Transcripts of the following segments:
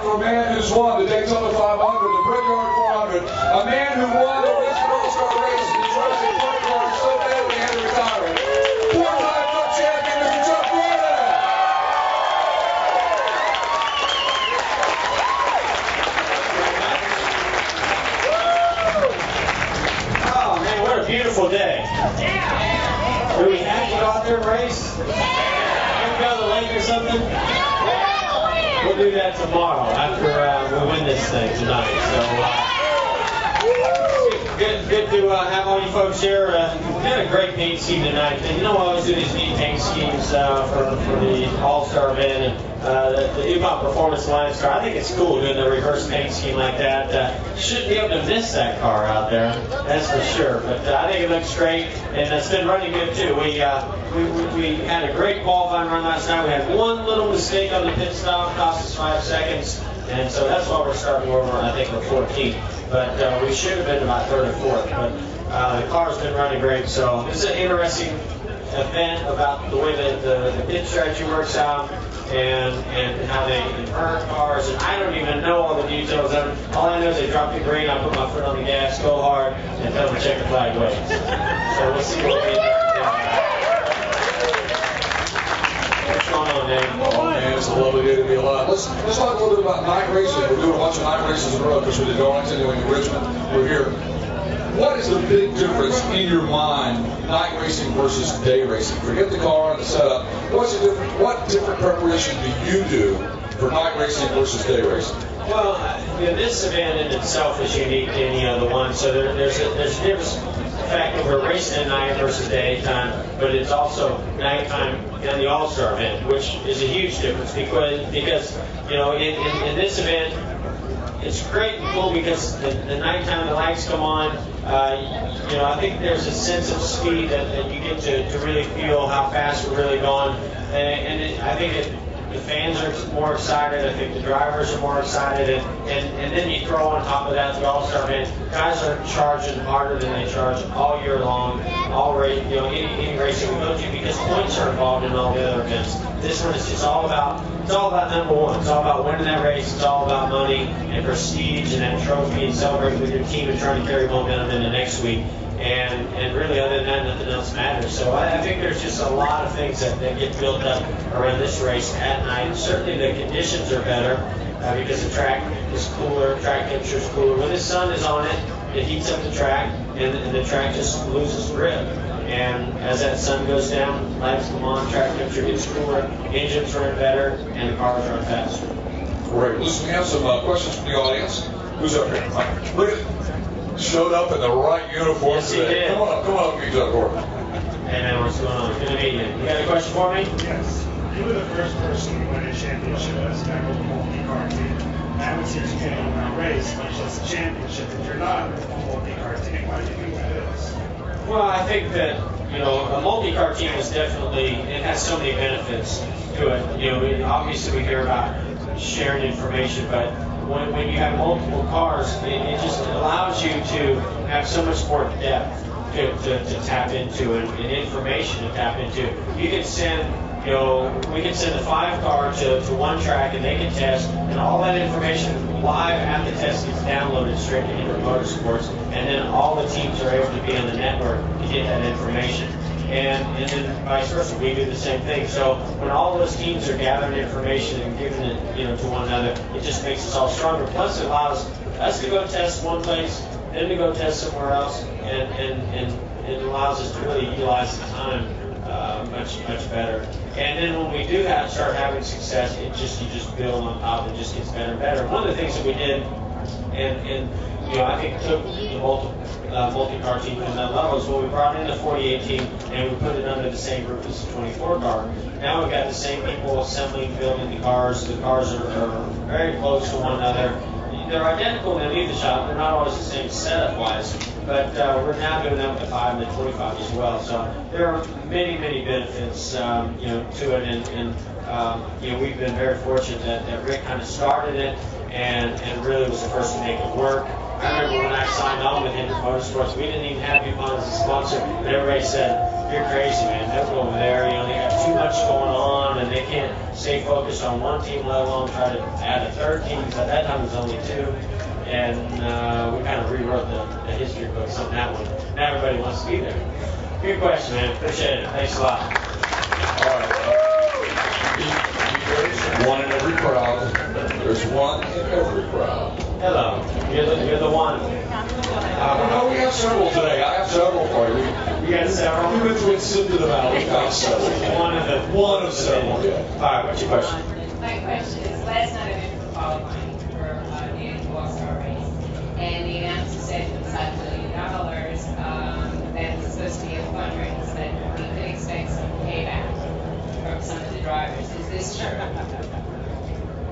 for a man who's won the Daytona 500, the Brickyard 400, a man who won the Richmond All-Star race and drove the Brickyard so badly he had to retire it. Four-time Cup champion, Mr. Chuck Gordon. Oh man, what a beautiful day. Do we have to go out there and race? Maybe go to the lake or something? We'll do that tomorrow after we win this thing tonight. So good to have all you folks here. We had a great paint scheme tonight. And you know, I always do these neat paint schemes for the All-Star event and the DuPont Performance Alliance car. I think it's cool doing the reverse paint scheme like that. You shouldn't be able to miss that car out there, that's for sure. But I think it looks great, and it's been running good too. We had a great qualifying run last night. We had one little mistake on the pit stop, cost us 5 seconds, and so that's why we're starting over. I think we're 14th, but we should have been about 3rd or 4th. But the car's been running great, so this is an interesting event about the way that the pit strategy works out and how they invert cars, and I don't even know all the details of it. All I know is they drop the green, I put my foot on the gas, go hard, and tell them to check the flag waves. So we'll see what we do. What's going on, Dave? Oh man, it's a lovely day to be alive. Let's talk a little bit about night racing. We're doing a bunch of night races in a row because we did Darlington, in Richmond. We're here. What is the big difference in your mind, night racing versus day racing? Forget the car and the setup. What different preparation do you do for night racing versus day racing? Well, this event in itself is unique to any other one. So there's a difference. The fact that we're racing at night versus daytime, but it's also nighttime in the All-Star event, which is a huge difference because you know, in this event, it's great and cool because the nighttime the lights come on. You know, I think there's a sense of speed that you get to really feel how fast we're really going, and I think the fans are more excited. I think the drivers are more excited, and then you throw on top of that the All-Star event. Guys are charging harder than they charge all year long. You know, any racing we go to, because points are involved in all the other events. This one is just all about number one. It's all about winning that race. It's all about money and prestige and that trophy and celebrating with your team and trying to carry momentum into next week. And really, other than that, nothing else matters. So I think there's just a lot of things that get built up around this race at night. Certainly the conditions are better because the track is cooler, track temperature is cooler. When the sun is on it, it heats up the track, and the track just loses grip. And as that sun goes down, lights come on, track temperature gets cooler, engines run better, and the cars run faster. Great. Listen, we have some questions from the audience. Who's up here? Look at it. Showed up in the right uniform yes, today. He did. Come on, get up, Gordon. Hey man, what's going on? Good to meet you. You got a question for me? Yes. You were the first person to win a championship as a member of the multi-car team. Now it seems you can't even win a race, much less a championship. If you're not a multi-car team, why do you think that is? Well, I think that, you know, a multi-car team is definitely, it has so many benefits to it. You know, obviously we hear about sharing information, but when you have multiple cars, it just allows you to have so much more depth to tap into and information to tap into. You can send, you know, we can send the 5 car to one track and they can test, and all that information live at the test gets downloaded straight to Inter Motorsports, and then all the teams are able to be on the network to get that information. And then vice versa, we do the same thing. So when all those teams are gathering information and giving it, you know, to one another, it just makes us all stronger. Plus, it allows us to go test one place, then to go test somewhere else, and it allows us to really utilize the time much better. And then when we do start having success, you just build on top, and it just gets better and better. One of the things that we did, and you know, I think took the multi-car team to another level is when we brought in the 48 team and we put it under the same group as the 24 car. Now we've got the same people assembling, building the cars. The cars are very close to one another. They're identical when they leave the shop. They're not always the same setup-wise, but we're now doing that with the 5 and the 25 as well. So there are many benefits, you know, to it, and you know, we've been very fortunate that Rick kind of started it and really was the first to make it work. I remember when I signed on with him at Motorsports, we didn't even have DuPont as a sponsor, but everybody said, "You're crazy, man. They'll go over there. You know, they got too much going on, and they can't stay focused on one team, let alone try to add a third team." Because at that time it was only two, and we kind of rewrote the history books on that one. Now everybody wants to be there. Good question, man. Appreciate it. Thanks a lot. All right. There's one in every crowd. There's one in every crowd. Hello. You're the one. No, we have several today. I have several for you. You got several? We went through and sifted them out. We got several. One of several, yeah. All right, what's your question? My question is, last night I went to the qualifying for the annual All-Star race, and the announcer said it was $5 million, that was supposed to be a fundraiser, that we could expect some payback from some of the drivers. Is this true?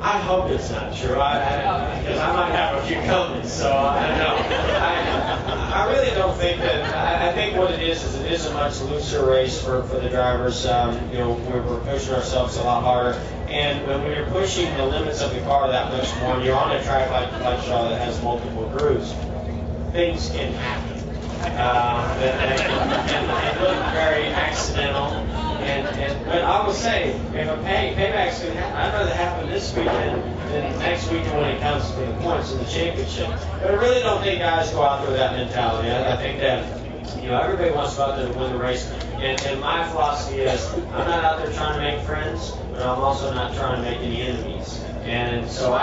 I hope it's not true, because I might have a few comments, so I don't know. I really don't think that. I think what it is it is a much looser race for the drivers. You know, we're pushing ourselves a lot harder, and when you're pushing the limits of the car that much more, you're on a track like Charlotte that has multiple grooves. Things can happen. And look very accidental. But I will say, if a payback's going to happen, I'd rather happen this week than next week when it comes to the points in the championship. But I really don't think guys go out there with that mentality. I think that, you know, everybody wants to go out there to win the race. And my philosophy is, I'm not out there trying to make friends, but I'm also not trying to make any enemies. And so I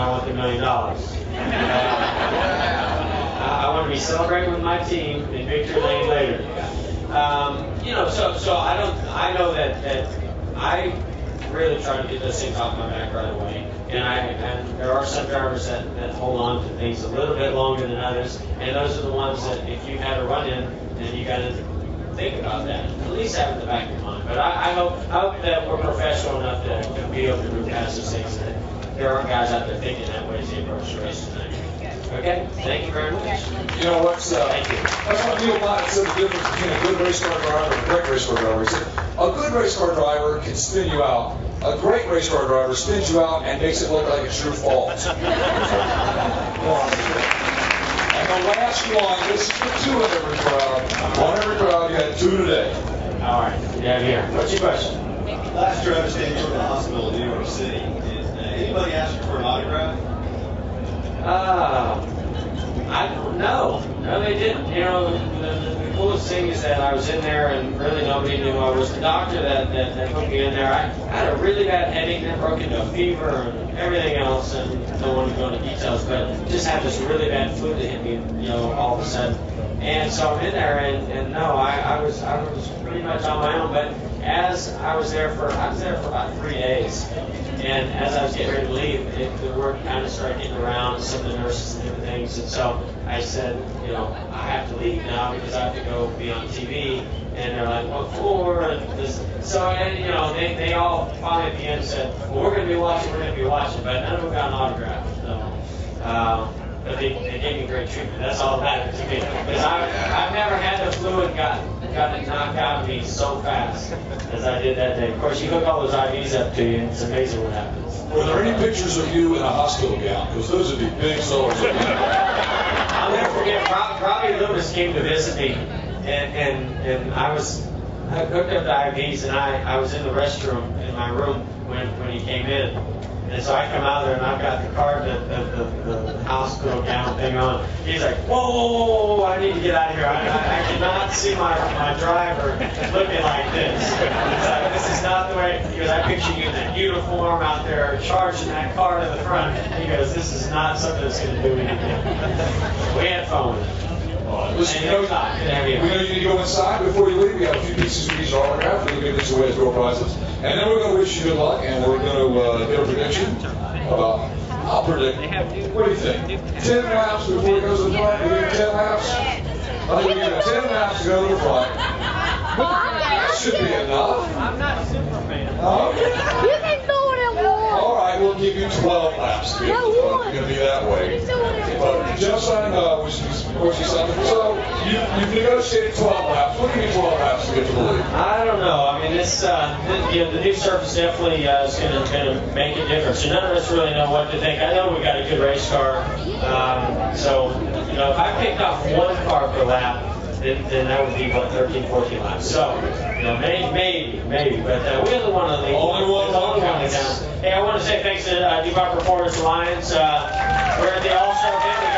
want the $1 million. I want to be celebrating with my team in victory lane later. You know, so I know that I really try to get those things off my back right away. And there are some drivers that hold on to things a little bit longer than others, and those are the ones that if you had a run-in, then you got to think about that. At least have it in the back of your mind. But I hope that we're professional enough to be able to move past those things. And there aren't guys out there thinking that way as they approach the race tonight. Okay, thank you very much. You know what's Thank you. that's what Neil Mott said the difference between a good race car driver and a great race car driver. He said a good race car driver can spin you out. A great race car driver spins you out and makes it look like it's your fault. And the last one, this is the two in every crowd. One every crowd, you had two today. All right, yeah, here. What's your question? Last year I understand you were in the hospital in New York City. Did anybody ask you for an autograph? I don't know. No, they didn't. You know, the coolest thing is that I was in there and really nobody knew I was the doctor that put me in there. I had a really bad headache that broke into a fever and everything else, and don't want to go into details, but just had this really bad flu that hit me, you know, all of a sudden. And so I'm in there, and no, I was pretty much on my own. But as I was there for about 3 days, and as I was getting ready to leave, the word kind of started getting around, some of the nurses and different things, and so I said, you know, I have to leave now because I have to go be on TV. And they're like, what for? And this. So, and you know, they all finally at the end said, well, we're going to be watching, but none of them got an autograph. So, but they gave me great treatment. That's all that mattered to me. Because I've never had the flu and got it knocked out of me so fast as I did that day. Of course, you hook all those IVs up to you, and it's amazing what happens. Were there any pictures of you in a hospital gown? Because those would be big sellers. I'll never forget, Robbie Lewis came to visit me, and I hooked up the IVs, and I was in the restroom in my room when he came in. And so I come out there and I've got the card, the hospital gown thing on. He's like, whoa, I need to get out of here. I cannot see my driver looking like this. It's like, this is not the way, because I picture you in that uniform out there charging that car to the front. He goes, this is not something that's going to do anything. We had fun with it. Listen, we know you need to go inside before you leave. We have a few pieces of these autographs. We'll give this away as door prizes. And then we're going to wish you good luck, and we're going to get a prediction about, I'll predict, what do you think? 10 laps before he goes to the front? We give 10 laps? I think we give it 10 laps to go to the front. That should be enough. I'm not Superman. Okay. You can do what I want. All right. will give you 12 laps to get to the front. It's going to be that way. But Jeff signed which of course he signed. So you've negotiated 12 laps. What do you need 12 laps to get to the lead? I don't know. I mean, the new surface definitely is going to make a difference. And none of us really know what to think. I know we've got a good race car. So, if I picked off one car per lap, then that would be, 13, 14 laps. So, maybe. But we're the one on the only one down. Hey, I want to say thanks to DuPont Performance Alliance. We're at the All-Star event.